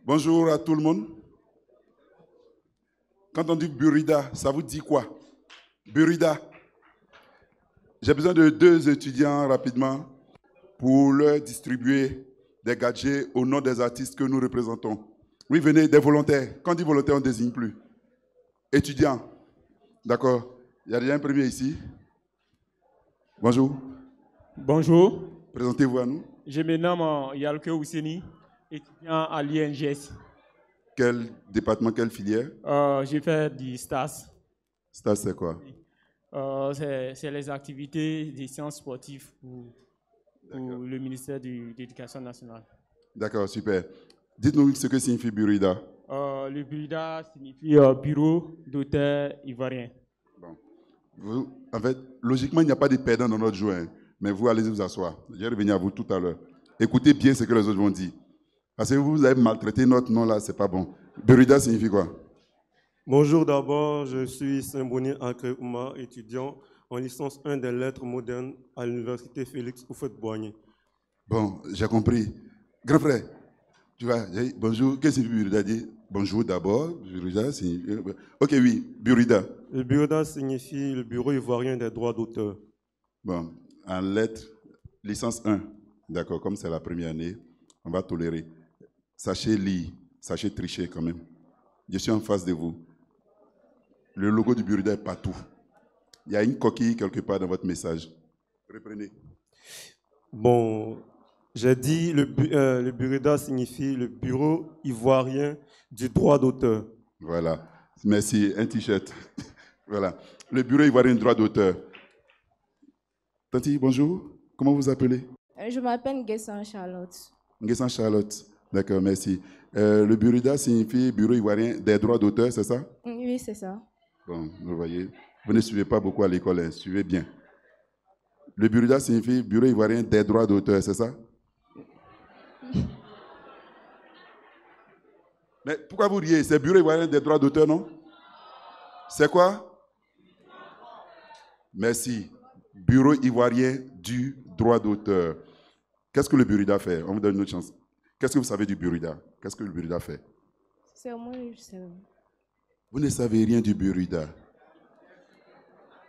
Bonjour à tout le monde. Quand on dit Burida, ça vous dit quoi? Burida. J'ai besoin de 2 étudiants rapidement pour leur distribuer des gadgets au nom des artistes que nous représentons. Oui, venez, des volontaires. Quand on dit volontaire, on ne désigne plus. Étudiants. D'accord. Il y a déjà un premier ici. Bonjour. Bonjour. Présentez-vous à nous. Je me nomme Yalke Ousseni, étudiant à l'INGS. Quel département, quelle filière? J'ai fait du STAS. STAS, c'est quoi? C'est les activités des sciences sportives pour le ministère de l'Éducation nationale. D'accord, super. Dites-nous ce que signifie Burida. Le Burida signifie bureau d'auteur ivoirien. Bon. En fait, logiquement, il n'y a pas de perdants dans notre jeu, hein, mais vous allez vous asseoir. Je vais revenir à vous tout à l'heure. Écoutez bien ce que les autres vont dire. Parce que vous avez maltraité notre nom là, c'est pas bon. Burida signifie quoi? Bonjour d'abord, je suis Saint-Boni Akre-Ouma, étudiant en licence 1 des lettres modernes à l'université Félix Houphouët-Boigny. Bon, j'ai compris. Grand frère, tu vois, bonjour, qu'est-ce que signifie Burida? Dis bonjour d'abord. Burida signifie... Ok, oui, Burida. Le Burida signifie le Bureau ivoirien des droits d'auteur. Bon, en lettres, licence 1. D'accord, comme c'est la première année, on va tolérer. Sachez lire, sachez tricher quand même. Je suis en face de vous. Le logo du Burida est partout. Il y a une coquille quelque part dans votre message. Reprenez. Bon, j'ai dit le Burida signifie le Bureau ivoirien du droit d'auteur. Voilà. Merci. Un t-shirt. Voilà. Le Bureau ivoirien du droit d'auteur. Tanti, bonjour. Comment vous appelez? Je m'appelle Nguessan Charlotte. Nguessan Charlotte. D'accord, merci. Le Burida signifie Bureau ivoirien des droits d'auteur, c'est ça? Oui, c'est ça. Bon, vous voyez, vous ne suivez pas beaucoup à l'école, hein, suivez bien. Le Burida signifie Bureau ivoirien des droits d'auteur, c'est ça? Mais pourquoi vous riez? C'est Bureau ivoirien des droits d'auteur, non? C'est quoi? Merci. Bureau ivoirien du droit d'auteur. Qu'est-ce que le Burida fait? On vous donne une autre chance. Qu'est-ce que vous savez du Burida? Qu'est-ce que le Burida fait? C'est moi, je sais. Vous ne savez rien du Burida.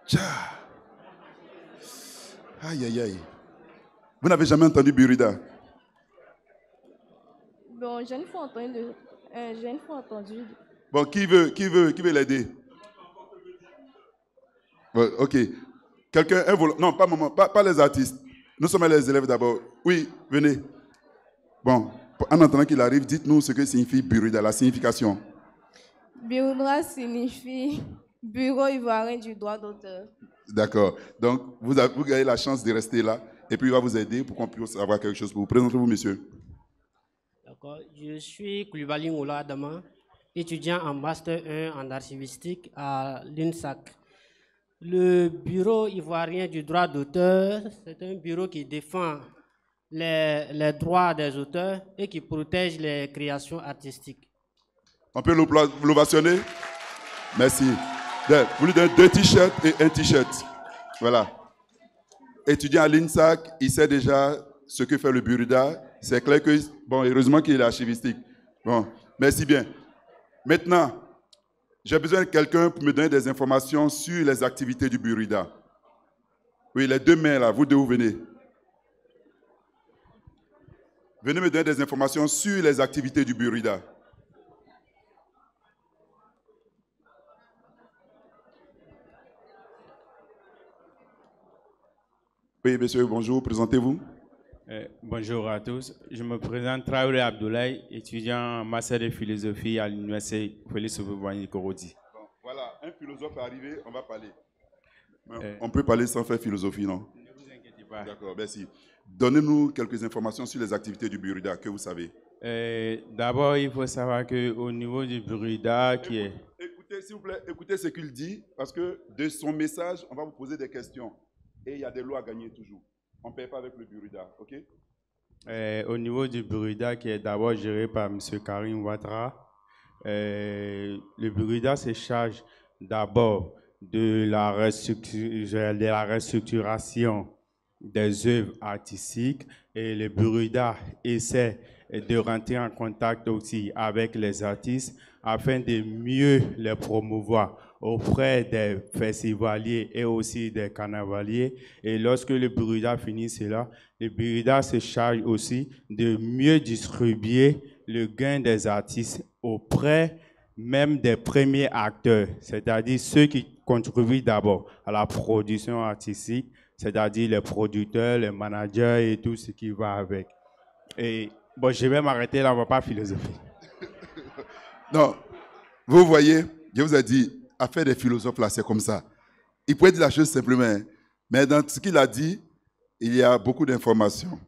Tcha! Aïe, aïe, aïe. Vous n'avez jamais entendu Burida? Bon, j'ai une fois entendu. Bon, qui veut l'aider? Bon, ok. Quelqu'un, non, pas maman, pas les artistes. Nous sommes les élèves d'abord. Oui, venez. Bon, en attendant qu'il arrive, dites-nous ce que signifie Burida, la signification. Burida signifie Bureau ivoirien du droit d'auteur. D'accord. Donc, vous avez la chance de rester là et puis il va vous aider pour qu'on puisse avoir quelque chose pour vous. Présentez-vous, monsieur. D'accord. Je suis Koulibaly Ngoula Adama, étudiant en Master 1 en archivistique à l'UNSAC. Le Bureau ivoirien du droit d'auteur, c'est un bureau qui défend les droits des auteurs et qui protège les créations artistiques. On peut l'ovationner? Merci. Vous lui donnez 2 t-shirts et un t-shirt. Voilà. Étudiant à l'INSAC, il sait déjà ce que fait le Burida. C'est clair que, bon, heureusement qu'il est archivistique. Bon, merci bien. Maintenant, j'ai besoin de quelqu'un pour me donner des informations sur les activités du Burida. Oui, les 2 mains là, vous deux, vous venez. Venez me donner des informations sur les activités du Burida. Oui, monsieur, bonjour, présentez-vous. Bonjour à tous. Je me présente Traoré Abdoulaye, étudiant en master de philosophie à l'université Félix Houphouët-Boigny-Korodi. Bon, voilà, un philosophe est arrivé, on va parler. On peut parler sans faire philosophie, non? Ne vous inquiétez pas. D'accord, merci. Donnez-nous quelques informations sur les activités du Burida que vous savez. D'abord, il faut savoir qu'au niveau du Burida, qui est... Écoutez, s'il vous plaît, écoutez ce qu'il dit, parce que de son message, on va vous poser des questions. Et il y a des lots à gagner toujours. On ne paye pas avec le Burida, ok? Au niveau du Burida, qui est d'abord géré par M. Karim Ouattara, le Burida se charge d'abord de la restructuration des œuvres artistiques et le Burida essaie et de rentrer en contact aussi avec les artistes afin de mieux les promouvoir auprès des festivaliers et aussi des carnavaliers. Et lorsque le Burida finit cela, le Burida se charge aussi de mieux distribuer le gain des artistes auprès même des premiers acteurs, c'est-à-dire ceux qui contribuent d'abord à la production artistique, c'est-à-dire les producteurs, les managers et tout ce qui va avec. Et bon, je vais m'arrêter là, on ne va pas philosopher. Non, vous voyez, je vous ai dit, affaire des philosophes là, c'est comme ça. Il pourrait dire la chose simplement, mais dans ce qu'il a dit, il y a beaucoup d'informations.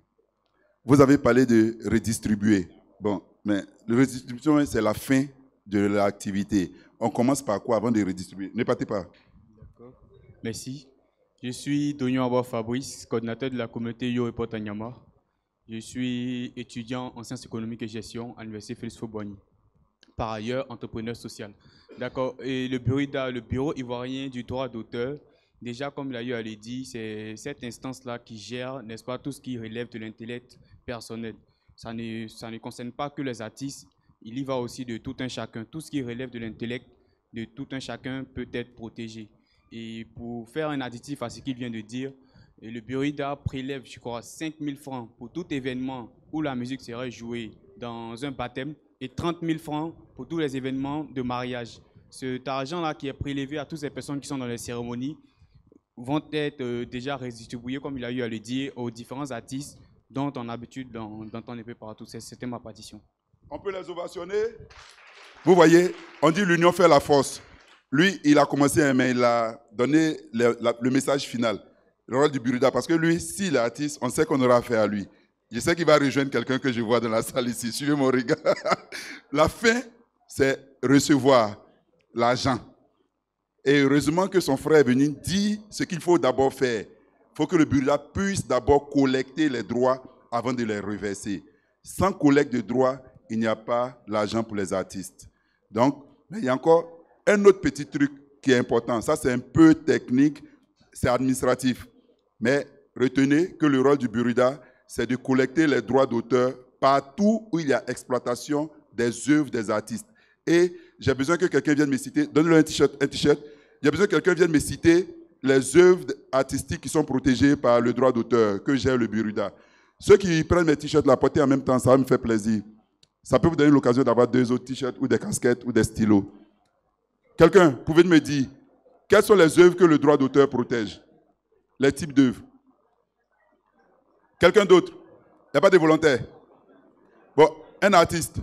Vous avez parlé de redistribuer. Bon, mais la redistribution, c'est la fin de l'activité. On commence par quoi avant de redistribuer? Ne partez pas. D'accord. Merci. Je suis Dognon Abba Fabrice, coordinateur de la communauté Yo et Potanyama. Je suis étudiant en sciences économiques et gestion à l'université Félix Faure-Boigny. Par ailleurs, entrepreneur social. D'accord. Et le bureau ivoirien du droit d'auteur, déjà, comme il a eu à le dire, c'est cette instance-là qui gère, n'est-ce pas, tout ce qui relève de l'intellect personnel. Ça ne concerne pas que les artistes, il y va aussi de tout un chacun. Tout ce qui relève de l'intellect de tout un chacun peut être protégé. Et pour faire un additif à ce qu'il vient de dire, le Burida prélève, je crois, 5 000 francs pour tout événement où la musique serait jouée dans un baptême et 30 000 francs pour tous les événements de mariage. Cet argent-là qui est prélevé à toutes ces personnes qui sont dans les cérémonies vont être déjà redistribués, comme il a eu à le dire, aux différents artistes dont on a l'habitude d'entendre un peu partout. C'était ma partition. On peut les ovationner. Vous voyez, on dit l'union fait la force. Lui, il a commencé, mais il a donné le message final, le rôle du Burida, parce que lui, s'il est artiste, on sait qu'on aura affaire à lui. Je sais qu'il va rejoindre quelqu'un que je vois dans la salle ici. Suivez mon regard. La fin, c'est recevoir l'argent. Et heureusement que son frère est venu dire ce qu'il faut d'abord faire. Il faut que le Burida puisse d'abord collecter les droits avant de les reverser. Sans collecte de droits, il n'y a pas l'argent pour les artistes. Donc, mais il y a encore un autre petit truc qui est important. Ça, c'est un peu technique, c'est administratif. Mais retenez que le rôle du Burida, c'est de collecter les droits d'auteur partout où il y a exploitation des œuvres des artistes. Et j'ai besoin que quelqu'un vienne me citer, donne-le un t-shirt. J'ai besoin que quelqu'un vienne me citer les œuvres artistiques qui sont protégées par le droit d'auteur, que gère le Burida. Ceux qui prennent mes t-shirts, la porter en même temps, ça va me faire plaisir. Ça peut vous donner l'occasion d'avoir 2 autres t-shirts ou des casquettes ou des stylos. Quelqu'un, pouvez me dire, quelles sont les œuvres que le droit d'auteur protège? Les types d'œuvres. Quelqu'un d'autre? Il n'y a pas de volontaires. Bon, un artiste.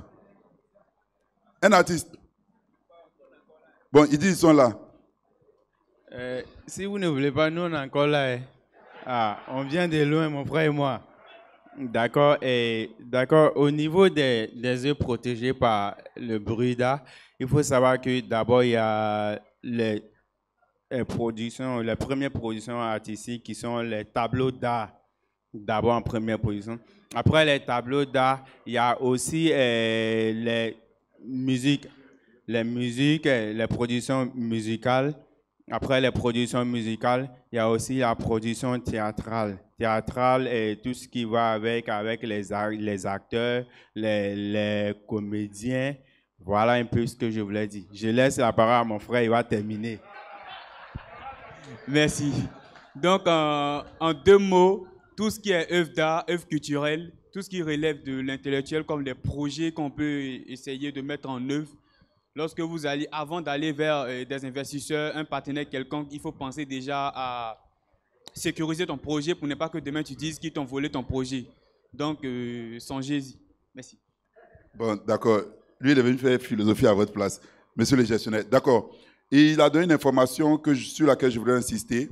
Un artiste. Bon, ils disent qu'ils sont là. Si vous ne voulez pas, nous on est encore là. Hein. Ah, on vient de loin, mon frère et moi. D'accord. Et d'accord. Au niveau des œuvres protégées par le Burida, il faut savoir que d'abord il y a les premières productions artistiques qui sont les tableaux d'art. D'abord en première position. Après les tableaux d'art, il y a aussi les musiques, les productions musicales. Après les productions musicales, il y a aussi la production théâtrale. Théâtrale et tout ce qui va avec les acteurs, les comédiens. Voilà un peu ce que je voulais dire. Je laisse la parole à mon frère, il va terminer. Merci. Donc, en 2 mots, tout ce qui est œuvre d'art, œuvre culturelle, tout ce qui relève de l'intellectuel, comme les projets qu'on peut essayer de mettre en œuvre. Lorsque vous allez, avant d'aller vers des investisseurs, un partenaire quelconque, il faut penser déjà à sécuriser ton projet pour ne pas que demain tu dises qu'ils t'ont volé ton projet. Donc, songez-y. Merci. Bon, d'accord. Lui, il est venu faire philosophie à votre place. Monsieur le gestionnaire, d'accord. Et il a donné une information sur laquelle je voudrais insister.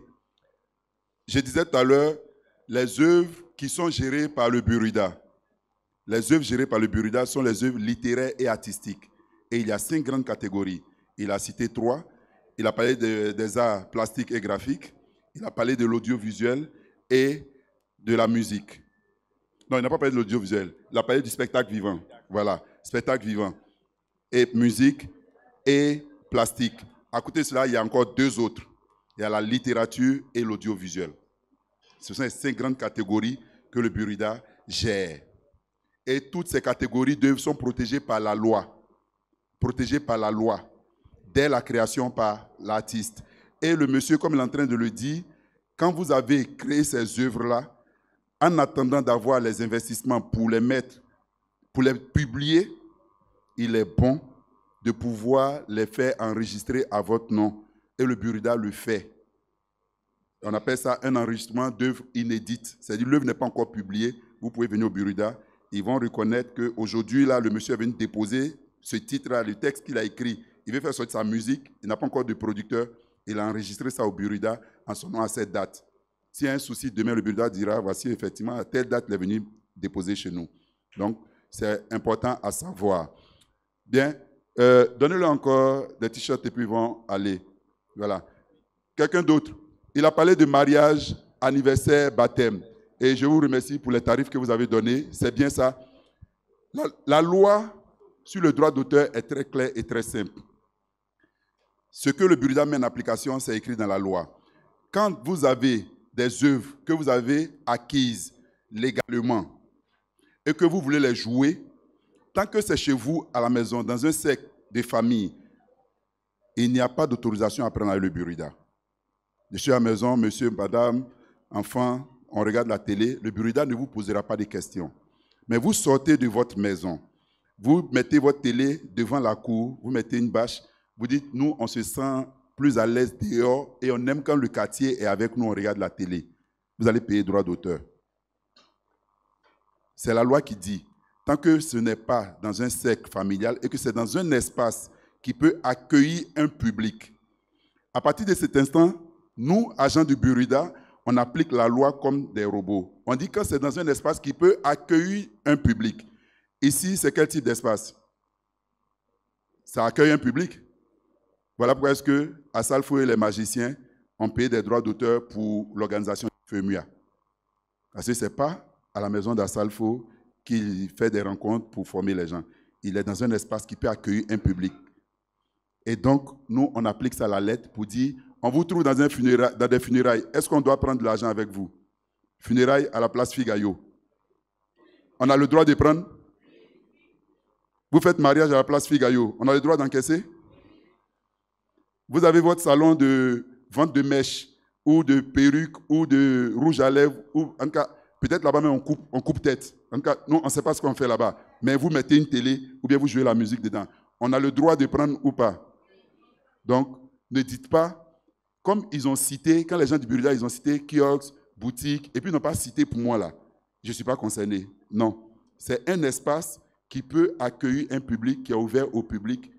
Je disais tout à l'heure, les œuvres qui sont gérées par le Burida. Les œuvres gérées par le Burida sont les œuvres littéraires et artistiques. Et il y a 5 grandes catégories. Il a cité 3. Il a parlé des arts plastiques et graphiques. Il a parlé de l'audiovisuel et de la musique. Non, il n'a pas parlé de l'audiovisuel. Il a parlé du spectacle vivant. Voilà, spectacle vivant. Et musique et plastique. À côté de cela, il y a encore 2 autres. Il y a la littérature et l'audiovisuel. Ce sont les 5 grandes catégories que le Burida gère. Et toutes ces catégories d'œuvres sont protégées par la loi. Protégées par la loi. Dès la création par l'artiste. Et le monsieur, comme il est en train de le dire, quand vous avez créé ces œuvres-là, en attendant d'avoir les investissements pour les mettre, pour les publier, il est bon de pouvoir les faire enregistrer à votre nom. Et le Burida le fait. On appelle ça un enregistrement d'œuvre inédite. C'est-à-dire l'œuvre n'est pas encore publiée. Vous pouvez venir au Burida. Ils vont reconnaître qu'aujourd'hui, là, le monsieur est venu déposer ce titre-là, le texte qu'il a écrit. Il veut faire sortir sa musique. Il n'a pas encore de producteur. Il a enregistré ça au Burida en son nom à cette date. S'il y a un souci, demain, le Burida dira, voici effectivement, à telle date, il est venu déposer chez nous. Donc, c'est important à savoir. Bien, donnez-leur encore des t-shirts et puis ils vont aller. Voilà. Quelqu'un d'autre? Il a parlé de mariage, anniversaire, baptême. Et je vous remercie pour les tarifs que vous avez donnés. C'est bien ça. La loi sur le droit d'auteur est très claire et très simple. Ce que le Burida met en application, c'est écrit dans la loi. Quand vous avez des œuvres que vous avez acquises légalement et que vous voulez les jouer, tant que c'est chez vous, à la maison, dans un cercle de famille, il n'y a pas d'autorisation à prendre avec le Burida. Je suis à la maison, monsieur, madame, enfant, on regarde la télé, le Burida ne vous posera pas de questions. Mais vous sortez de votre maison, vous mettez votre télé devant la cour, vous mettez une bâche, vous dites, nous, on se sent plus à l'aise dehors et on aime quand le quartier est avec nous, on regarde la télé. Vous allez payer droit d'auteur. C'est la loi qui dit, tant que ce n'est pas dans un cercle familial et que c'est dans un espace qui peut accueillir un public. À partir de cet instant, nous, agents du Burida, on applique la loi comme des robots. On dit que c'est dans un espace qui peut accueillir un public. Ici, c'est quel type d'espace? Ça accueille un public. Voilà pourquoi est-ce qu'à Salfo et les magiciens ont payé des droits d'auteur pour l'organisation FEMUA. Parce que ce n'est pas à la maison d'Assalfo qu'il fait des rencontres pour former les gens. Il est dans un espace qui peut accueillir un public. Et donc, nous, on applique ça à la lettre pour dire, on vous trouve dans des funérailles. Est-ce qu'on doit prendre de l'argent avec vous? Funérailles à la place Figayo. On a le droit de prendre? Vous faites mariage à la place Figayo. On a le droit d'encaisser? Vous avez votre salon de vente de mèches ou de perruques ou de rouge à lèvres. Ou, en cas, peut-être là-bas, même on coupe tête. En cas, nous, on ne sait pas ce qu'on fait là-bas. Mais vous mettez une télé ou bien vous jouez la musique dedans. On a le droit de prendre ou pas. Donc, ne dites pas, comme ils ont cité, quand les gens du Burida, ils ont cité kiosques, boutiques, et puis ils n'ont pas cité pour moi là. Je ne suis pas concerné. Non. C'est un espace qui peut accueillir un public, qui est ouvert au public.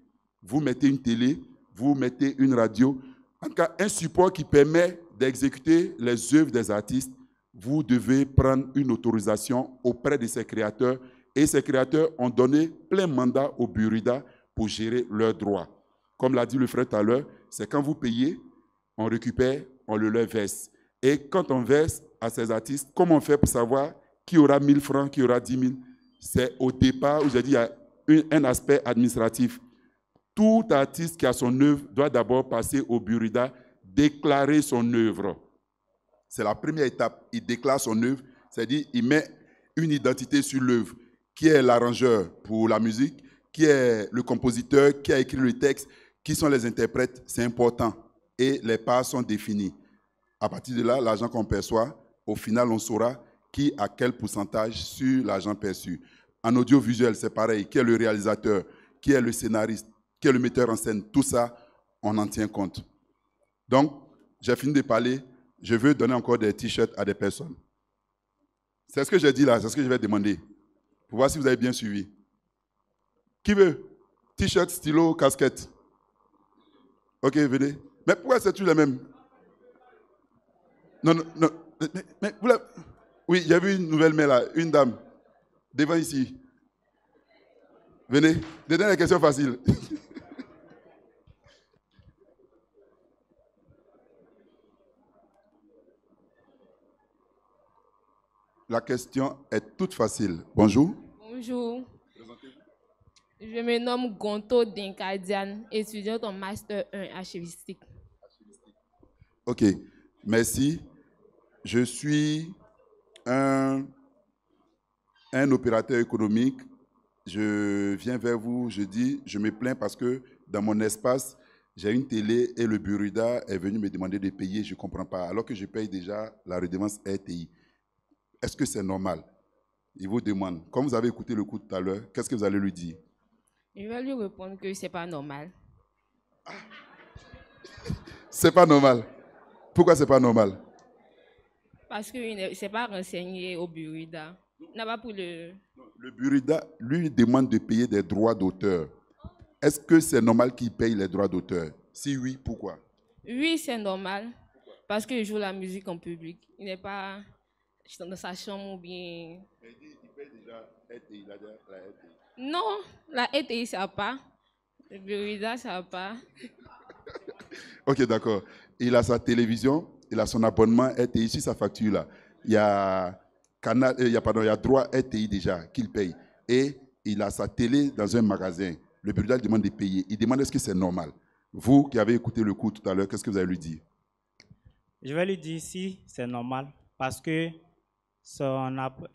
Vous mettez une télé, vous mettez une radio. En tout cas, un support qui permet d'exécuter les œuvres des artistes. Vous devez prendre une autorisation auprès de ces créateurs. Et ces créateurs ont donné plein mandat au Burida pour gérer leurs droits. Comme l'a dit le frère tout à l'heure, c'est quand vous payez, on récupère, on le leur verse. Et quand on verse à ces artistes, comment on fait pour savoir qui aura 1000 francs, qui aura 10 000? C'est au départ où j'ai dit il y a un aspect administratif. Tout artiste qui a son œuvre doit d'abord passer au Burida, déclarer son œuvre. C'est la première étape. Il déclare son œuvre, c'est-à-dire il met une identité sur l'œuvre. Qui est l'arrangeur pour la musique? Qui est le compositeur? Qui a écrit le texte? Qui sont les interprètes? C'est important. Et les parts sont définies. À partir de là, l'argent qu'on perçoit, au final, on saura qui a quel pourcentage sur l'argent perçu. En audiovisuel, c'est pareil. Qui est le réalisateur? Qui est le scénariste? Qui est le metteur en scène? Tout ça, on en tient compte. Donc, j'ai fini de parler. Je veux donner encore des t-shirts à des personnes. C'est ce que j'ai dit là, c'est ce que je vais demander. Pour voir si vous avez bien suivi. Qui veut? T-shirt, stylo, casquette. Ok, venez. Mais pourquoi c'est-tu les mêmes? Non, non, non. Mais vous l'avez... Oui, j'ai vu une nouvelle mail là, une dame. Devant ici. Venez. Donnez les questions faciles. La question est toute facile. Bonjour. Bonjour. Je me nomme Gonto Dinkadian, étudiante en Master 1 archivistique. Ok, merci. Je suis un un opérateur économique, je viens vers vous, je dis, je me plains parce que dans mon espace, j'ai une télé et le Burida est venu me demander de payer, je ne comprends pas, alors que je paye déjà la redevance RTI. Est-ce que c'est normal? Il vous demande, comme vous avez écouté le coup tout à l'heure, qu'est-ce que vous allez lui dire? Je vais lui répondre que ce n'est pas normal. C'est pas normal. Pourquoi c'est pas normal? Parce qu'il ne s'est pas renseigné au Burida. Il n'a pas pour le... Le Burida lui demande de payer des droits d'auteur. Est-ce que c'est normal qu'il paye les droits d'auteur? Si oui, pourquoi? Oui, c'est normal. Parce qu'il joue la musique en public. Il n'est pas dans sa chambre ou bien... Il paye déjà RTI, la RTI. Non, la RTI, ça n'a pas. Le Burida, ça n'a pas. Ok, d'accord. Il a sa télévision, il a son abonnement RTI sur sa facture là. Il y a il y a droit RTI déjà qu'il paye. Et il a sa télé dans un magasin. Le Burida demande de payer. Il demande est-ce que c'est normal. Vous qui avez écouté le coup tout à l'heure, qu'est-ce que vous allez lui dire? Je vais lui dire si c'est normal parce que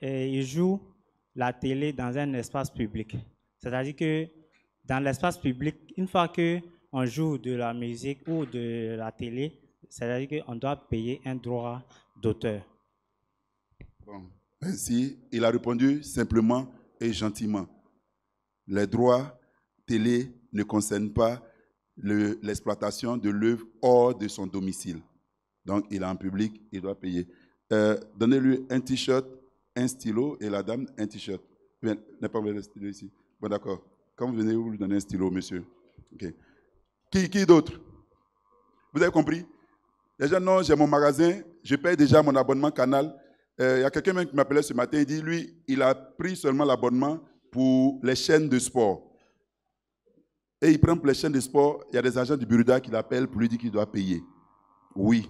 il joue la télé dans un espace public. C'est-à-dire que dans l'espace public, une fois qu'on joue de la musique ou de la télé, c'est-à-dire qu'on doit payer un droit d'auteur. Bon, merci. Il a répondu simplement et gentiment. Les droits télé ne concernent pas l'exploitation de l'œuvre hors de son domicile. Donc, il est en public, il doit payer. Donnez-lui un t-shirt, un stylo, et la dame, un t-shirt. N'est pas le stylo ici. Bon, d'accord. Quand vous venez, vous lui donnez un stylo, monsieur. Okay. Qui d'autre? Vous avez compris? Les gens, non, j'ai mon magasin, je paye déjà mon abonnement Canal. Il y a quelqu'un qui m'appelait ce matin, il dit, lui, il a pris seulement l'abonnement pour les chaînes de sport. Et il prend pour les chaînes de sport, il y a des agents du Burida qui l'appellent pour lui dire qu'il doit payer. Oui.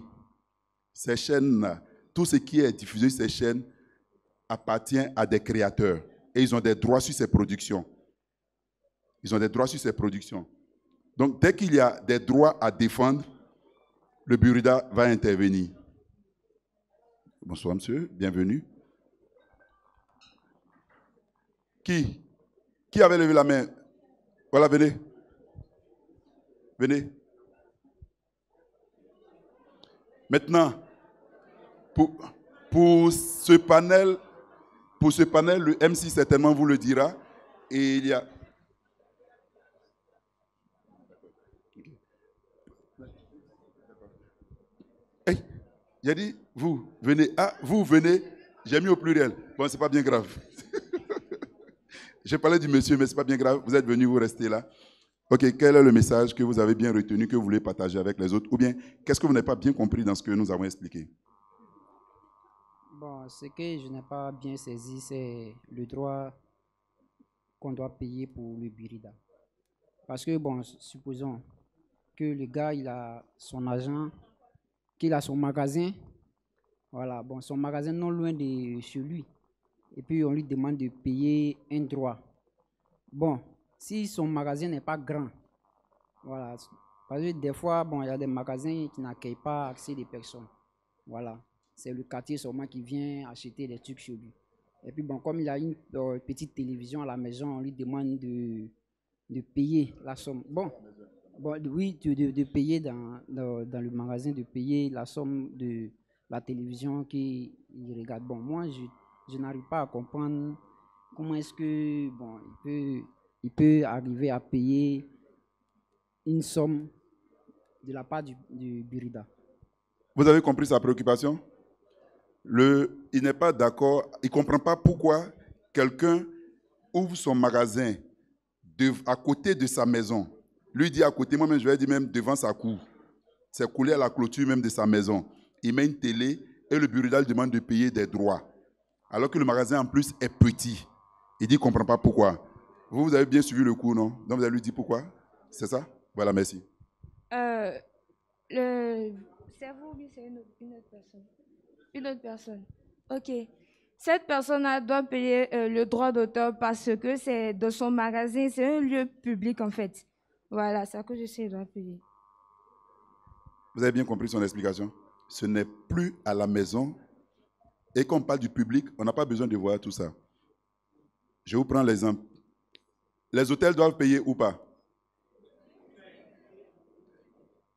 Ces chaînes-là, tout ce qui est diffusé sur ces chaînes appartient à des créateurs. Et ils ont des droits sur ces productions. Ils ont des droits sur ces productions. Donc, dès qu'il y a des droits à défendre, le Burida va intervenir. Bonsoir, monsieur. Bienvenue. Qui avait levé la main? Voilà, venez. Venez. Maintenant, pour ce panel, le MC certainement vous le dira. Et il y a... Hey, il a dit, vous, venez. Ah, vous, venez. J'ai mis au pluriel. Bon, c'est pas bien grave. J'ai parlé du monsieur, mais c'est pas bien grave. Vous êtes venu, vous restez là. Ok, quel est le message que vous avez bien retenu, que vous voulez partager avec les autres? Ou bien, qu'est-ce que vous n'avez pas bien compris dans ce que nous avons expliqué? Bon, ce que je n'ai pas bien saisi, c'est le droit qu'on doit payer pour le Burida. Parce que, bon, supposons que le gars, il a son agent, qu'il a son magasin. Voilà, bon, son magasin non loin de chez lui. Et puis, on lui demande de payer un droit. Bon, si son magasin n'est pas grand, voilà, parce que des fois, bon, il y a des magasins qui n'accueillent pas assez de personnes. Voilà, c'est le quartier seulement qui vient acheter des trucs chez lui. Et puis, bon, comme il a une petite télévision à la maison, on lui demande de payer la somme. Bon, oui, de payer dans le magasin, de payer la somme de la télévision qu'il regarde. Bon, moi, je n'arrive pas à comprendre comment est-ce que, bon, il peut arriver à payer une somme de la part du Burida. Vous avez compris sa préoccupation? Il n'est pas d'accord, il ne comprend pas pourquoi quelqu'un ouvre son magasin à côté de sa maison. Lui dit à côté, moi-même je vais dire même devant sa cour. C'est collé à la clôture même de sa maison. Il met une télé et le Burida lui demande de payer des droits. Alors que le magasin en plus est petit. Il dit qu'il ne comprend pas pourquoi. Vous avez bien suivi le cours, non? Donc vous allez lui dire pourquoi? C'est ça? Voilà, merci. C'est vous ou c'est une autre personne? Une autre personne. Ok. Cette personne doit payer le droit d'auteur parce que c'est de son magasin, c'est un lieu public en fait. Voilà, c'est à cause de ça qu'il doit payer. Vous avez bien compris son explication? Ce n'est plus à la maison. Et quand on parle du public, on n'a pas besoin de voir tout ça. Je vous prends l'exemple. Les hôtels doivent payer ou pas?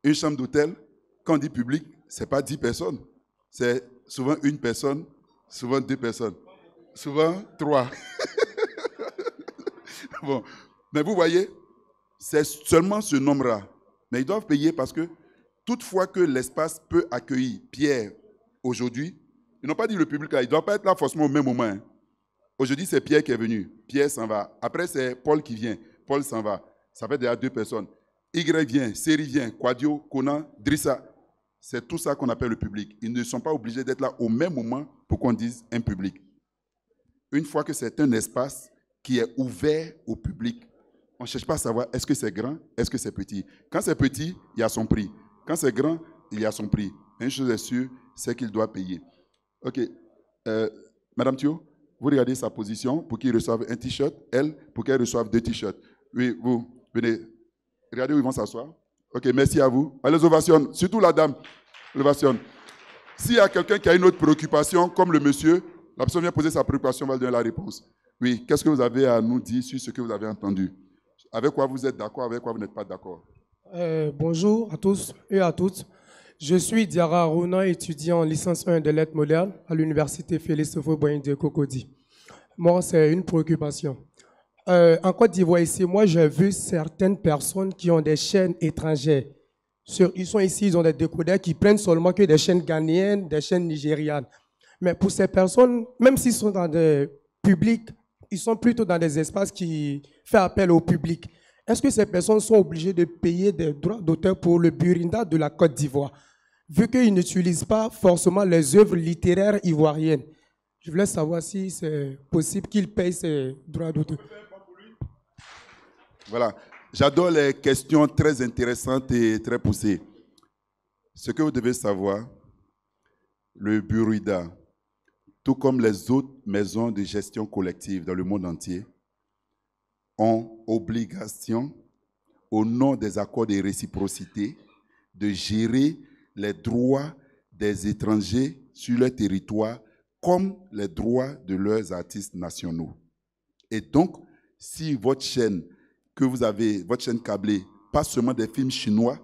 Une chambre d'hôtel, quand on dit public, ce n'est pas 10 personnes. C'est souvent une personne, souvent 2 personnes, souvent 3. Bon. Mais vous voyez, c'est seulement ce nombre-là. Mais ils doivent payer parce que toutefois que l'espace peut accueillir Pierre aujourd'hui, ils n'ont pas dit le public là, il ne doit pas être là forcément au même moment. Hein. Aujourd'hui, c'est Pierre qui est venu. Pierre s'en va. Après, c'est Paul qui vient. Paul s'en va. Ça fait déjà 2 personnes. Y vient, Série vient, Quadio, Conan, Drissa. C'est tout ça qu'on appelle le public. Ils ne sont pas obligés d'être là au même moment pour qu'on dise un public. Une fois que c'est un espace qui est ouvert au public, on ne cherche pas à savoir est-ce que c'est grand, est-ce que c'est petit. Quand c'est petit, il y a son prix. Quand c'est grand, il y a son prix. Une chose est sûre, c'est qu'il doit payer. OK. Madame Thio, vous regardez sa position pour qu'il reçoive un t-shirt, elle, pour qu'elle reçoive 2 t-shirts. Oui, vous, venez. Regardez où ils vont s'asseoir. OK, merci à vous. Allez, ovation. Surtout la dame. Ovation. S'il y a quelqu'un qui a une autre préoccupation, comme le monsieur, la personne vient poser sa préoccupation, on va donner la réponse. Oui, qu'est-ce que vous avez à nous dire sur ce que vous avez entendu? Avec quoi vous êtes d'accord, avec quoi vous n'êtes pas d'accord? Bonjour à tous et à toutes. Je suis Diara Aruna, étudiant en licence 1 de lettres modernes à l'université Félix Houphouët-Boigny de Cocody. Moi, c'est une préoccupation. En Côte d'Ivoire, ici, moi, j'ai vu certaines personnes qui ont des chaînes étrangères. Ils sont ici, ils ont des décodeurs qui prennent seulement que des chaînes ghanéennes, des chaînes nigérianes. Mais pour ces personnes, même s'ils sont dans des publics, ils sont plutôt dans des espaces qui font appel au public. Est-ce que ces personnes sont obligées de payer des droits d'auteur pour le Burinda de la Côte d'Ivoire, vu qu'ils n'utilisent pas forcément les œuvres littéraires ivoiriennes? Je voulais savoir si c'est possible qu'ils payent ces droits d'auteur. Voilà. J'adore les questions très intéressantes et très poussées. Ce que vous devez savoir, le Burinda, tout comme les autres maisons de gestion collective dans le monde entier, ont obligation, au nom des accords de réciprocité, de gérer les droits des étrangers sur leur territoire comme les droits de leurs artistes nationaux. Et donc, si votre chaîne que vous avez, votre chaîne câblée, pas seulement des films chinois,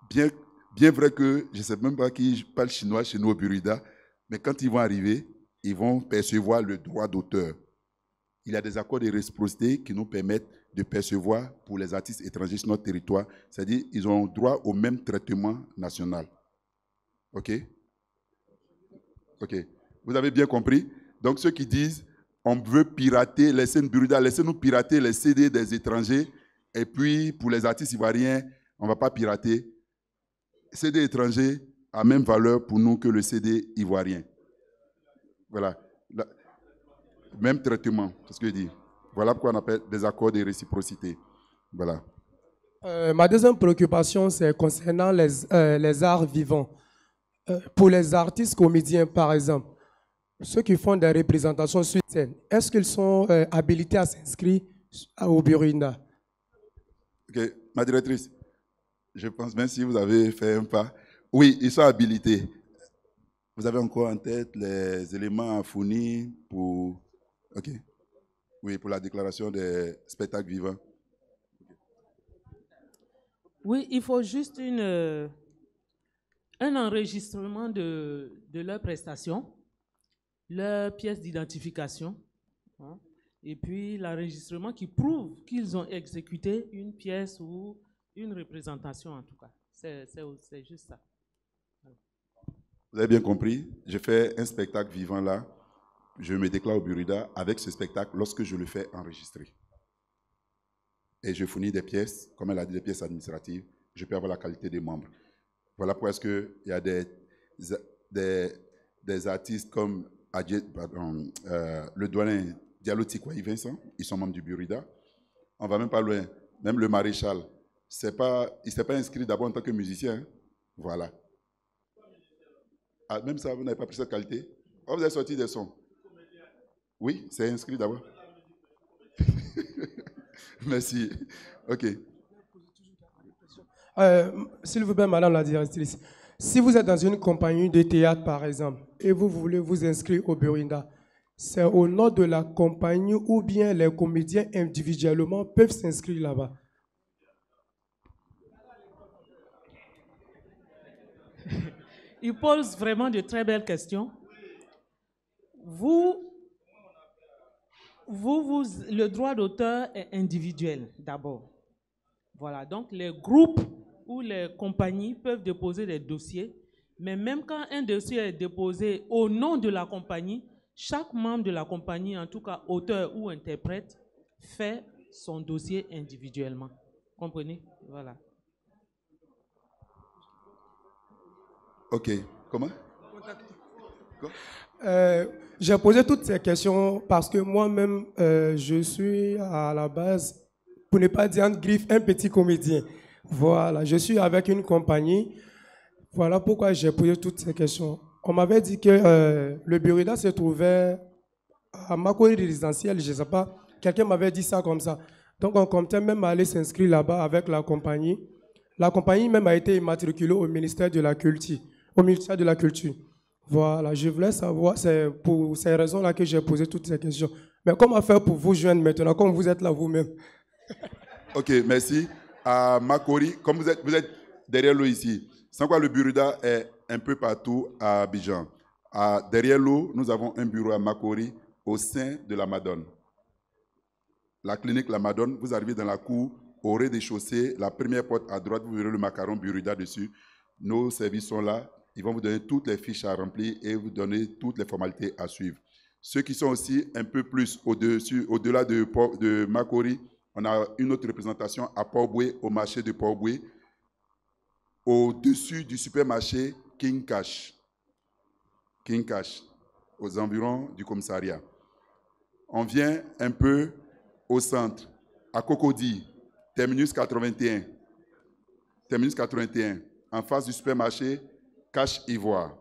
bien vrai que je ne sais même pas qui parle chinois chez nous au Burinda, mais quand ils vont arriver, ils vont percevoir le droit d'auteur. Il y a des accords de réciprocité qui nous permettent de percevoir pour les artistes étrangers sur notre territoire, c'est-à-dire qu'ils ont droit au même traitement national. OK? OK. Vous avez bien compris? Donc ceux qui disent on veut pirater, laissez-nous pirater les CD des étrangers, et puis pour les artistes ivoiriens, on ne va pas pirater. CD étranger a même valeur pour nous que le CD ivoirien. Voilà. Même traitement, c'est ce que je dis. Voilà pourquoi on appelle des accords de réciprocité. Voilà. Ma deuxième préoccupation, c'est concernant les arts vivants. Pour les artistes comédiens, par exemple, ceux qui font des représentations sur scène, est-ce qu'ils sont habilités à s'inscrire au Burinda? Ok, ma directrice, je pense même si vous avez fait un pas, oui, ils sont habilités. Vous avez encore en tête les éléments à fournir pour... Ok. Oui, pour la déclaration des spectacles vivants. Oui, il faut juste un enregistrement de leurs prestations, leurs pièces d'identification, hein, et puis l'enregistrement qui prouve qu'ils ont exécuté une pièce ou une représentation en tout cas. C'est juste ça. Vous avez bien compris, je fais un spectacle vivant là, je me déclare au Burinda avec ce spectacle lorsque je le fais enregistrer. Et je fournis des pièces, comme elle a dit, des pièces administratives, je peux avoir la qualité des membres. Voilà pourquoi est-ce qu'il y a des artistes comme le doyen Diallo Tikwayi Vincent, ils sont membres du Burinda. On ne va même pas loin, même le maréchal, il ne s'est pas inscrit d'abord en tant que musicien. Hein? Voilà. Ah, même ça, vous n'avez pas pris cette qualité? Oh, vous avez sorti des sons? Oui, c'est inscrit d'abord. Merci. OK. S'il vous plaît, madame la directrice, si vous êtes dans une compagnie de théâtre, par exemple, et vous voulez vous inscrire au Burinda, c'est au nom de la compagnie ou bien les comédiens individuellement peuvent s'inscrire là-bas? Il pose vraiment de très belles questions. Le droit d'auteur est individuel d'abord. Voilà, donc les groupes ou les compagnies peuvent déposer des dossiers, mais même quand un dossier est déposé au nom de la compagnie, chaque membre de la compagnie, en tout cas auteur ou interprète, fait son dossier individuellement. Comprenez? Voilà. Ok. Comment? J'ai posé toutes ces questions parce que moi-même, je suis à la base, pour ne pas dire en griffe, un petit comédien. Voilà, je suis avec une compagnie. Voilà pourquoi j'ai posé toutes ces questions. On m'avait dit que le Burida se trouvait à Makori résidentiel, je ne sais pas. Quelqu'un m'avait dit ça comme ça. Donc on comptait même aller s'inscrire là-bas avec la compagnie. La compagnie même a été immatriculée au ministère de la Culture. Voilà, je voulais savoir, c'est pour ces raisons-là que j'ai posé toutes ces questions. Mais comment faire pour vous joindre maintenant, comme vous êtes là vous-même? Ok, merci. À Makori, comme vous êtes derrière l'eau ici, sans quoi le Burida est un peu partout à Abidjan. Derrière l'eau, nous avons un bureau à Makori au sein de la Madone. La clinique La Madone, vous arrivez dans la cour, au rez-de-chaussée, la première porte à droite, vous verrez le macaron Burida dessus. Nos services sont là. Ils vont vous donner toutes les fiches à remplir et vous donner toutes les formalités à suivre. Ceux qui sont aussi un peu plus au-delà de Makori, on a une autre représentation à Port-Boué, au marché de Port-Boué, au-dessus du supermarché King Cash, aux environs du commissariat. On vient un peu au centre, à Cocody, terminus 81, en face du supermarché Cache Ivoire.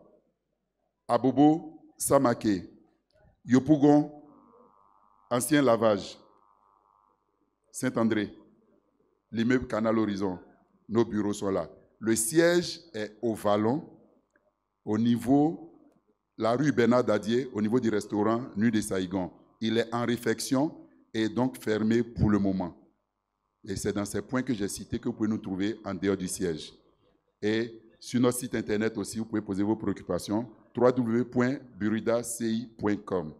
À Bobo, Samake. Yopougon, ancien lavage. Saint-André. L'immeuble Canal Horizon. Nos bureaux sont là. Le siège est au Vallon, au niveau, la rue Bernard Dadier, au niveau du restaurant Nuit de Saïgon. Il est en réfection et donc fermé pour le moment. Et c'est dans ces points que j'ai cités que vous pouvez nous trouver en dehors du siège. Et sur notre site internet aussi, vous pouvez poser vos préoccupations, www.buridaci.com.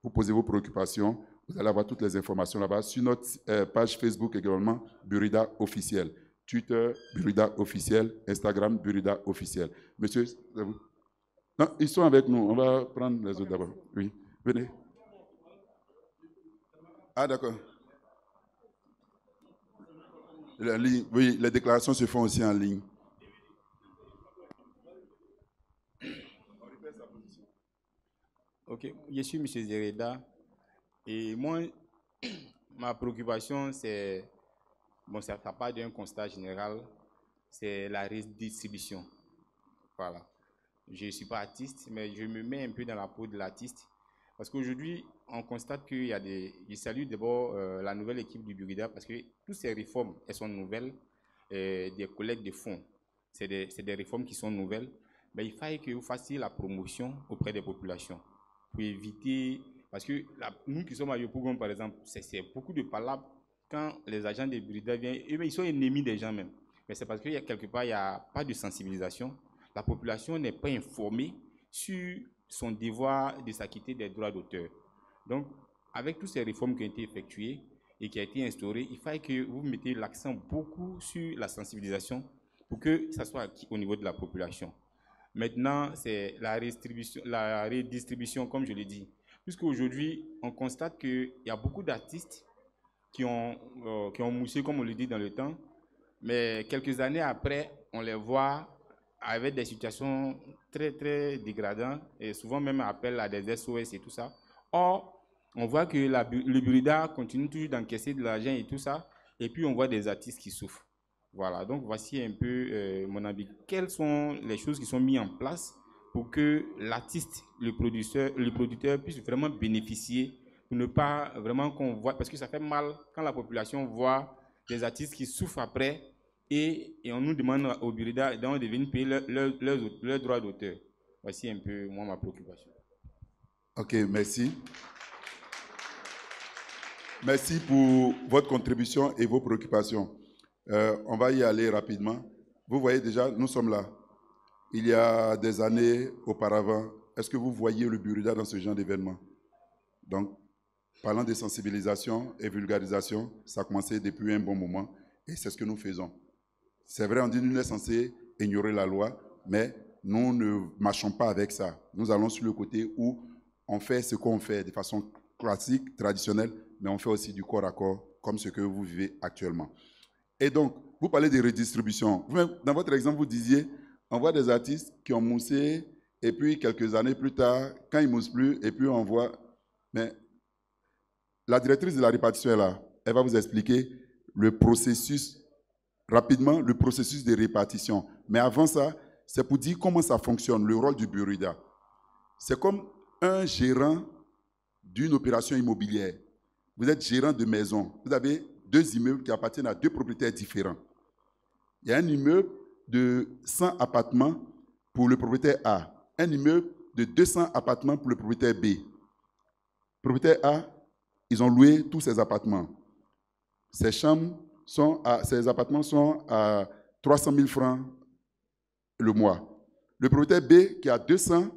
Vous posez vos préoccupations, vous allez avoir toutes les informations là-bas. Sur notre page Facebook également, Burida officiel. Twitter, Burida officiel. Instagram, Burida officiel. Monsieur, c'est vous? Non, ils sont avec nous. On va prendre les autres d'abord. Oui, venez. Ah, d'accord. Oui, les déclarations se font aussi en ligne. Ok, je suis M. Zereda et moi, ma préoccupation, c'est, bon, ça ne fait pas d'un constat général, c'est la redistribution. Voilà. Je ne suis pas artiste, mais je me mets un peu dans la peau de l'artiste. Parce qu'aujourd'hui, on constate qu'il y a des... Je salue d'abord la nouvelle équipe du Burida parce que toutes ces réformes, elles sont nouvelles, des collègues de fonds. C'est des réformes qui sont nouvelles. Mais il faille que vous fassiez la promotion auprès des populations pour éviter... Parce que nous qui sommes à Yopougon, par exemple, c'est beaucoup de palabres quand les agents des Burida viennent. Ils sont ennemis des gens même. Mais c'est parce qu'il y a quelque part, il n'y a pas de sensibilisation. La population n'est pas informée sur son devoir de s'acquitter des droits d'auteur. Donc, avec toutes ces réformes qui ont été effectuées et qui ont été instaurées, il faut que vous mettiez l'accent beaucoup sur la sensibilisation pour que ça soit acquis au niveau de la population. Maintenant, c'est la redistribution, comme je l'ai dit. Puisqu'aujourd'hui, on constate qu'il y a beaucoup d'artistes qui ont moussé, comme on le dit dans le temps, mais quelques années après, on les voit avec des situations très, très dégradantes et souvent même appel à des SOS et tout ça. Or, on voit que le Burida continue toujours d'encaisser de l'argent et tout ça, et puis on voit des artistes qui souffrent. Voilà, donc voici un peu mon avis. Quelles sont les choses qui sont mises en place pour que l'artiste, le producteur puisse vraiment bénéficier, pour ne pas vraiment qu'on voit, parce que ça fait mal quand la population voit des artistes qui souffrent après, et on nous demande au Burida de venir payer leurs droits d'auteur. Voici un peu, moi, ma préoccupation. Ok, merci. Merci pour votre contribution et vos préoccupations. On va y aller rapidement. Vous voyez déjà, nous sommes là. Il y a des années auparavant, est-ce que vous voyez le Burida dans ce genre d'événement? Donc, parlant de sensibilisation et vulgarisation, ça a commencé depuis un bon moment et c'est ce que nous faisons. C'est vrai, on dit que nous sommes censés ignorer la loi, mais nous ne marchons pas avec ça. Nous allons sur le côté où on fait ce qu'on fait de façon classique, traditionnelle, mais on fait aussi du corps à corps, comme ce que vous vivez actuellement. Et donc, vous parlez de redistribution. Vous-même, dans votre exemple, vous disiez, on voit des artistes qui ont moussé, et puis quelques années plus tard, quand ils ne moussent plus, et puis on voit... Mais la directrice de la répartition est là. Elle va vous expliquer le processus, rapidement, le processus de répartition. Mais avant ça, c'est pour dire comment ça fonctionne, le rôle du Burida. C'est comme un gérant d'une opération immobilière. Vous êtes gérant de maison. Vous avez 2 immeubles qui appartiennent à 2 propriétaires différents. Il y a un immeuble de 100 appartements pour le propriétaire A. Un immeuble de 200 appartements pour le propriétaire B. Le propriétaire A, ils ont loué tous ces appartements. Ces appartements sont à 300 000 francs le mois. Le propriétaire B, qui a 200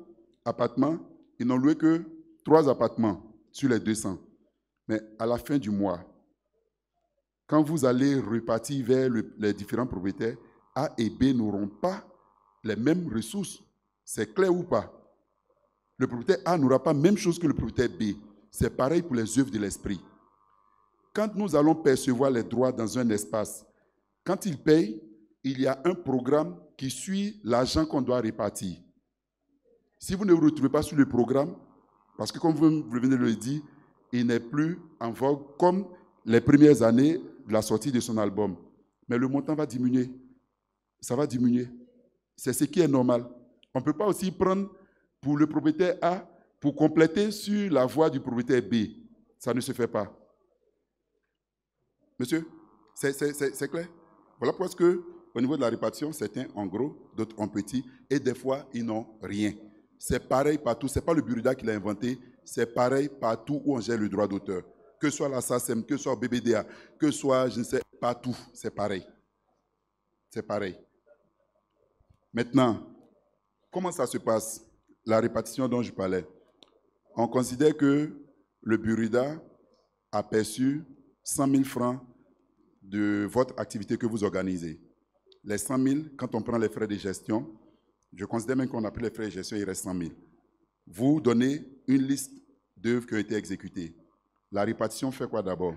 appartements, ils n'ont loué que 3 appartements sur les 200. Mais à la fin du mois, quand vous allez repartir vers les différents propriétaires, A et B n'auront pas les mêmes ressources. C'est clair ou pas? Le propriétaire A n'aura pas la même chose que le propriétaire B. C'est pareil pour les œuvres de l'esprit. Quand nous allons percevoir les droits dans un espace, quand ils payent, il y a un programme qui suit l'argent qu'on doit répartir. Si vous ne vous retrouvez pas sur le programme, parce que comme vous venez de le dire, il n'est plus en vogue comme les premières années de la sortie de son album. Mais le montant va diminuer. Ça va diminuer. C'est ce qui est normal. On ne peut pas aussi prendre pour le propriétaire A pour compléter sur la voie du propriétaire B. Ça ne se fait pas. Monsieur, c'est clair? Voilà pourquoi au niveau de la répartition, certains en gros, d'autres en petit, et des fois, ils n'ont rien. C'est pareil partout. Ce n'est pas le Burida qui l'a inventé. C'est pareil partout où on gère le droit d'auteur. Que ce soit la SACEM, que ce soit BBDA, que ce soit, je ne sais, partout. C'est pareil. C'est pareil. Maintenant, comment ça se passe, la répartition dont je parlais? On considère que le Burida a perçu 100 000 francs de votre activité que vous organisez. Les 100 000, quand on prend les frais de gestion, je considère même qu'on a pris les frais de gestion, il reste 100 000. Vous donnez une liste d'œuvres qui ont été exécutées. La répartition fait quoi d'abord?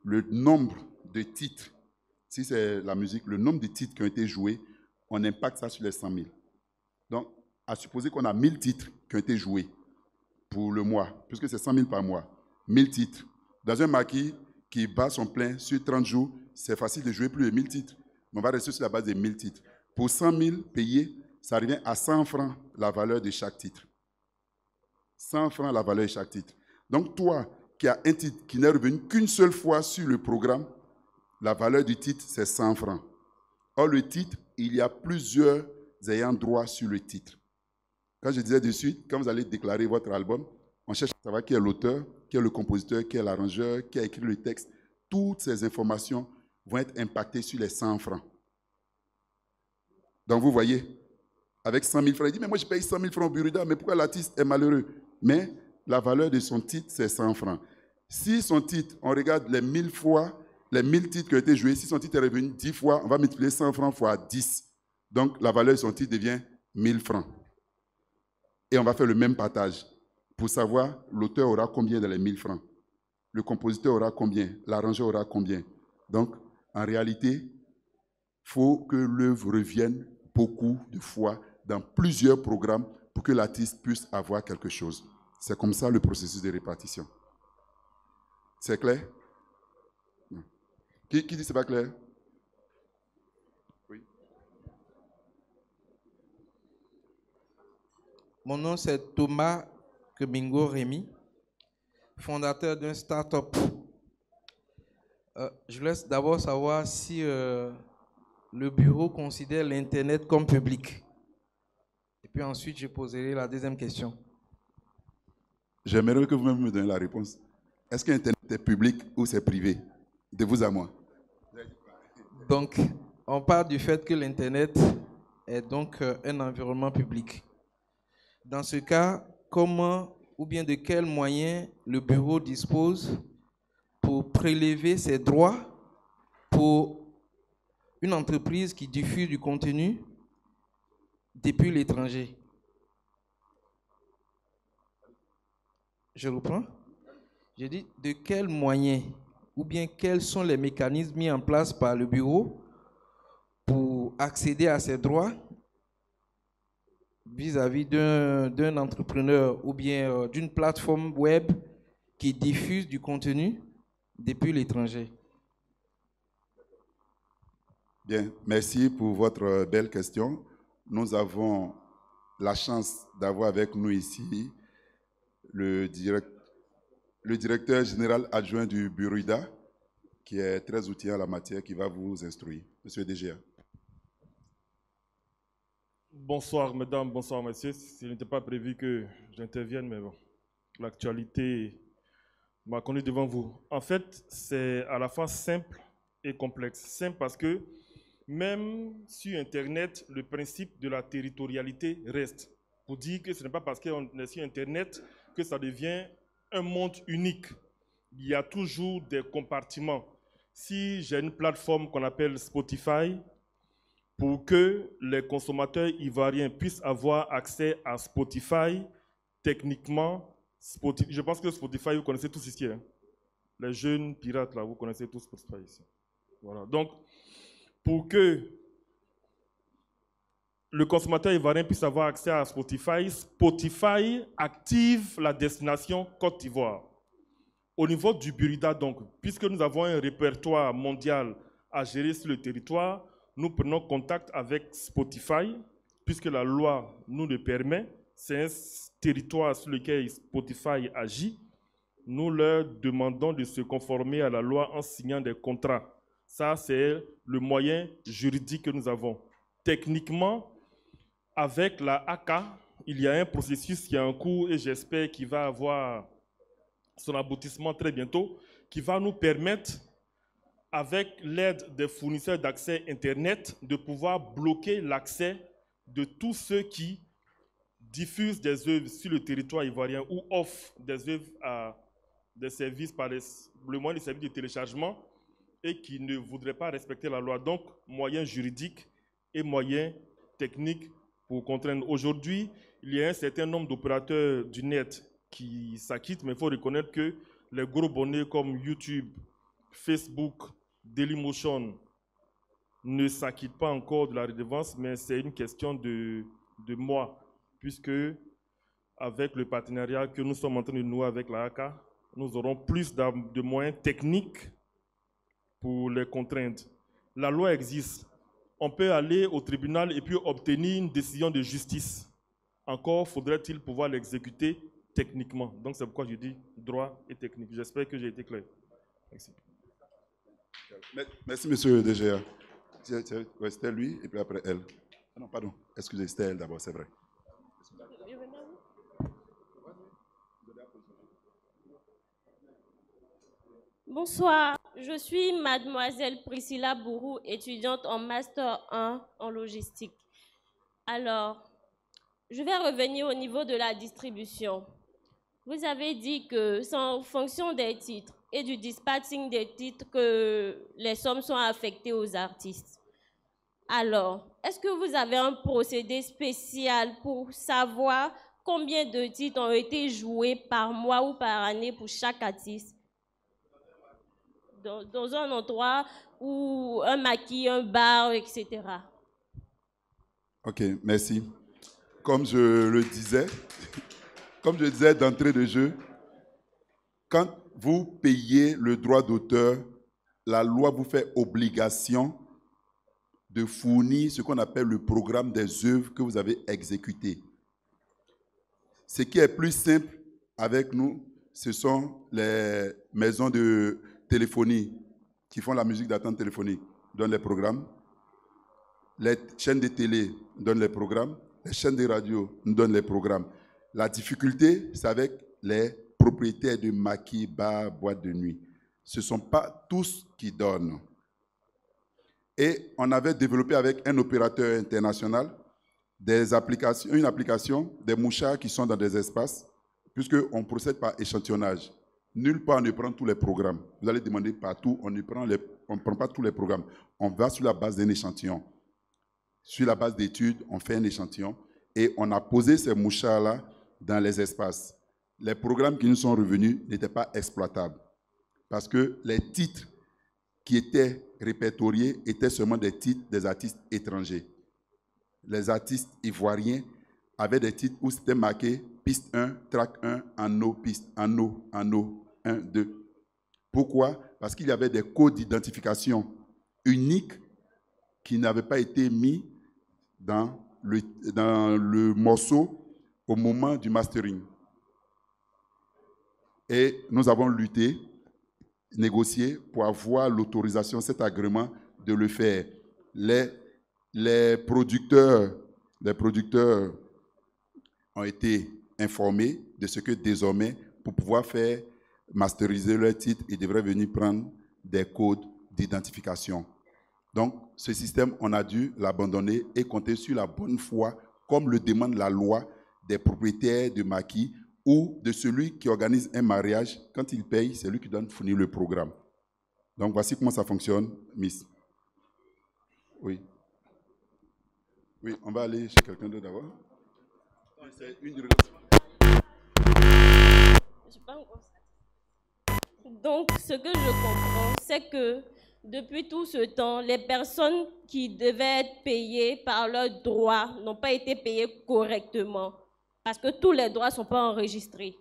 Le nombre de titres, si c'est la musique, le nombre de titres qui ont été joués, on impacte ça sur les 100 000. Donc, à supposer qu'on a 1000 titres qui ont été joués pour le mois, puisque c'est 100 000 par mois, 1000 titres. Dans un maquis qui bat son plein sur 30 jours, c'est facile de jouer plus de 1000 titres. Mais on va rester sur la base de 1000 titres. Pour 100 000 payés, ça revient à 100 francs la valeur de chaque titre. 100 francs la valeur de chaque titre. Donc toi, qui as un titre qui n'est revenu qu'une seule fois sur le programme, la valeur du titre, c'est 100 francs. Or, le titre, il y a plusieurs ayants droit sur le titre. Quand je disais de suite, quand vous allez déclarer votre album, on cherche à savoir qui est l'auteur, qui est le compositeur, qui est l'arrangeur, qui a écrit le texte. Toutes ces informations vont être impactées sur les 100 francs. Donc, vous voyez, avec 100 000 francs, il dit, mais moi, je paye 100 000 francs au Burida, mais pourquoi l'artiste est malheureux? Mais la valeur de son titre, c'est 100 francs. Si son titre, on regarde les 1000 fois, les 1000 titres qui ont été joués, si son titre est revenu 10 fois, on va multiplier 100 francs fois 10. Donc, la valeur de son titre devient 1000 francs. Et on va faire le même partage pour savoir l'auteur aura combien dans les 1000 francs. Le compositeur aura combien, l'arrangeur aura combien. Donc, en réalité, il faut que l'œuvre revienne beaucoup de fois dans plusieurs programmes pour que l'artiste puisse avoir quelque chose. C'est comme ça le processus de répartition. C'est clair? Qui dit que ce n'est pas clair? Oui. Mon nom c'est Thomas Kemingo Rémy, fondateur d'un start-up. Je voulais d'abord savoir si le bureau considère l'Internet comme public. Et puis ensuite, je poserai la deuxième question. J'aimerais que vous-même me donniez la réponse. Est-ce que Internet est public ou c'est privé? De vous à moi. Donc, on part du fait que l'Internet est donc un environnement public. Dans ce cas, comment ou bien de quels moyens le bureau dispose pour prélever ses droits pour une entreprise qui diffuse du contenu depuis l'étranger? Je reprends. Je dis de quels moyens ou bien quels sont les mécanismes mis en place par le bureau pour accéder à ces droits vis-à-vis d'un entrepreneur ou bien d'une plateforme web qui diffuse du contenu depuis l'étranger. Bien, merci pour votre belle question. Nous avons la chance d'avoir avec nous ici le directeur général adjoint du Bureau IDA, qui est très outillé en la matière, qui va vous instruire. Monsieur DGA. Bonsoir, mesdames, bonsoir, messieurs. Ce n'était pas prévu que j'intervienne, mais bon, l'actualité m'a conduit devant vous. En fait, c'est à la fois simple et complexe. Simple parce que même sur Internet, le principe de la territorialité reste. Pour dire que ce n'est pas parce qu'on est sur Internet que ça devient un monde unique. Il y a toujours des compartiments. Si j'ai une plateforme qu'on appelle Spotify, pour que les consommateurs ivoiriens puissent avoir accès à Spotify, techniquement, je pense que Spotify, vous connaissez tous ici. Hein? Les jeunes pirates, là, vous connaissez tous Spotify ici. Voilà. Donc, pour que le consommateur ivoirien puisse avoir accès à Spotify, Spotify active la destination Côte d'Ivoire. Au niveau du Burida, donc, puisque nous avons un répertoire mondial à gérer sur le territoire, nous prenons contact avec Spotify, puisque la loi nous le permet. C'est un territoire sur lequel Spotify agit. Nous leur demandons de se conformer à la loi en signant des contrats. Ça, c'est le moyen juridique que nous avons. Techniquement, avec la ACA, il y a un processus qui est en cours et j'espère qu'il va avoir son aboutissement très bientôt, qui va nous permettre, avec l'aide des fournisseurs d'accès Internet, de pouvoir bloquer l'accès de tous ceux qui diffusent des œuvres sur le territoire ivoirien ou offrent des œuvres à des services par le moyen des services de téléchargement et qui ne voudraient pas respecter la loi. Donc, moyens juridiques et moyens techniques pour contraindre. Aujourd'hui, il y a un certain nombre d'opérateurs du net qui s'acquittent, mais il faut reconnaître que les gros bonnets comme YouTube, Facebook, Dailymotion ne s'acquittent pas encore de la redevance, mais c'est une question de mois, puisque avec le partenariat que nous sommes en train de nouer avec la ACA, nous aurons plus de moyens techniques pour les contraindre. La loi existe. On peut aller au tribunal et puis obtenir une décision de justice. Encore faudrait-il pouvoir l'exécuter techniquement. Donc c'est pourquoi je dis droit et technique. J'espère que j'ai été clair. Merci. Merci, monsieur DGA. C'était lui et puis après elle. Ah non, pardon. Excusez, c'était elle d'abord, c'est vrai. Bonsoir, je suis mademoiselle Priscilla Bourou, étudiante en Master 1 en logistique. Alors, je vais revenir au niveau de la distribution. Vous avez dit que c'est en fonction des titres et du dispatching des titres que les sommes sont affectées aux artistes. Alors, est-ce que vous avez un procédé spécial pour savoir combien de titres ont été joués par mois ou par année pour chaque artiste? Dans un endroit ou un maquis, un bar, etc. Ok, merci. Comme je le disais, d'entrée de jeu, quand vous payez le droit d'auteur, la loi vous fait obligation de fournir ce qu'on appelle le programme des œuvres que vous avez exécutées. Ce qui est plus simple avec nous, ce sont les maisons de téléphonie qui font la musique d'attente téléphonique, donnent les programmes. Les chaînes de télé donnent les programmes. Les chaînes de radio nous donnent les programmes. La difficulté, c'est avec les propriétaires de maquis, bars, boîtes de nuit. Ce ne sont pas tous qui donnent. Et on avait développé avec un opérateur international une application, des mouchards qui sont dans des espaces, puisqu'on procède par échantillonnage. Nulle part on ne prend tous les programmes. Vous allez demander partout, on ne prend pas tous les programmes. On va sur la base d'un échantillon. Sur la base d'études, on fait un échantillon et on a posé ces mouchards-là dans les espaces. Les programmes qui nous sont revenus n'étaient pas exploitables parce que les titres qui étaient répertoriés étaient seulement des titres des artistes étrangers. Les artistes ivoiriens avaient des titres où c'était marqué piste 1, track 1, anneau, piste, anneau, 1, 2. Pourquoi? Parce qu'il y avait des codes d'identification uniques qui n'avaient pas été mis dans le morceau au moment du mastering. Et nous avons lutté, négocié pour avoir l'autorisation, cet agrément de le faire. Les producteurs ont été informés de ce que désormais, pour pouvoir faire masteriser leur titre, ils devraient venir prendre des codes d'identification. Donc, ce système, on a dû l'abandonner et compter sur la bonne foi, comme le demande la loi des propriétaires de maquis ou de celui qui organise un mariage. Quand il paye, c'est lui qui doit fournir le programme. Donc, voici comment ça fonctionne, Miss. Oui. Oui, on va aller chez quelqu'un d'autre d'abord. C'est une relation. Donc, ce que je comprends, c'est que depuis tout ce temps, les personnes qui devaient être payées par leurs droits n'ont pas été payées correctement parce que tous les droits ne sont pas enregistrés.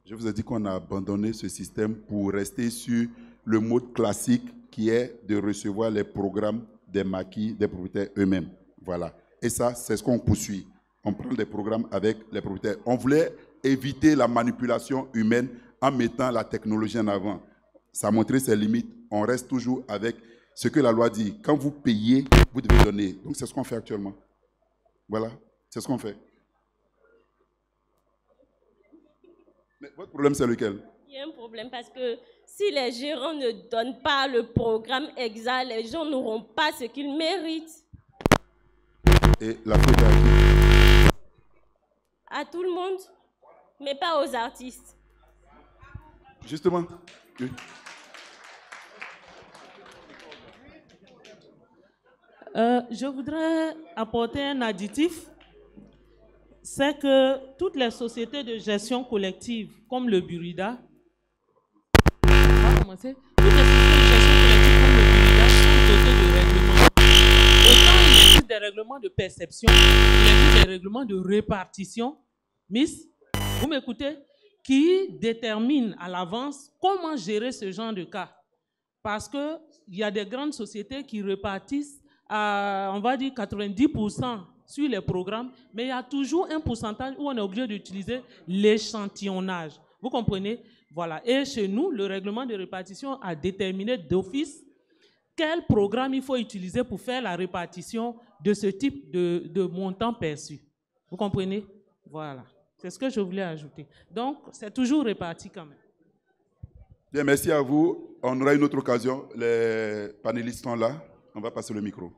Je vous ai dit qu'on a abandonné ce système pour rester sur le mode classique qui est de recevoir les programmes des maquis, des propriétaires eux-mêmes. Voilà. Et ça, c'est ce qu'on poursuit. On prend des programmes avec les propriétaires. On voulait éviter la manipulation humaine en mettant la technologie en avant. Ça a montré ses limites. On reste toujours avec ce que la loi dit. Quand vous payez, vous devez donner. Donc, c'est ce qu'on fait actuellement. Voilà. C'est ce qu'on fait. Mais votre problème, c'est lequel? Il y a un problème parce que si les gérants ne donnent pas le programme exact, les gens n'auront pas ce qu'ils méritent. Et la faute est à qui? À tout le monde, mais pas aux artistes. Justement. Oui. Je voudrais apporter un additif. C'est que toutes les sociétés de gestion collective, comme le Burida, toutes les sociétés de gestion collective comme le Burida sont dotées de règlements. Autant il existe des règlements de perception, il existe des règlements de répartition, Miss, vous m'écoutez, qui déterminent à l'avance comment gérer ce genre de cas. Parce qu'il y a des grandes sociétés qui répartissent à, on va dire, 90% sur les programmes, mais il y a toujours un pourcentage où on est obligé d'utiliser l'échantillonnage. Vous comprenez? Voilà. Et chez nous, le règlement de répartition a déterminé d'office quel programme il faut utiliser pour faire la répartition de ce type de montant perçu. Vous comprenez? Voilà. C'est ce que je voulais ajouter. Donc, c'est toujours réparti quand même. Bien, merci à vous. On aura une autre occasion. Les panélistes sont là. On va passer le micro.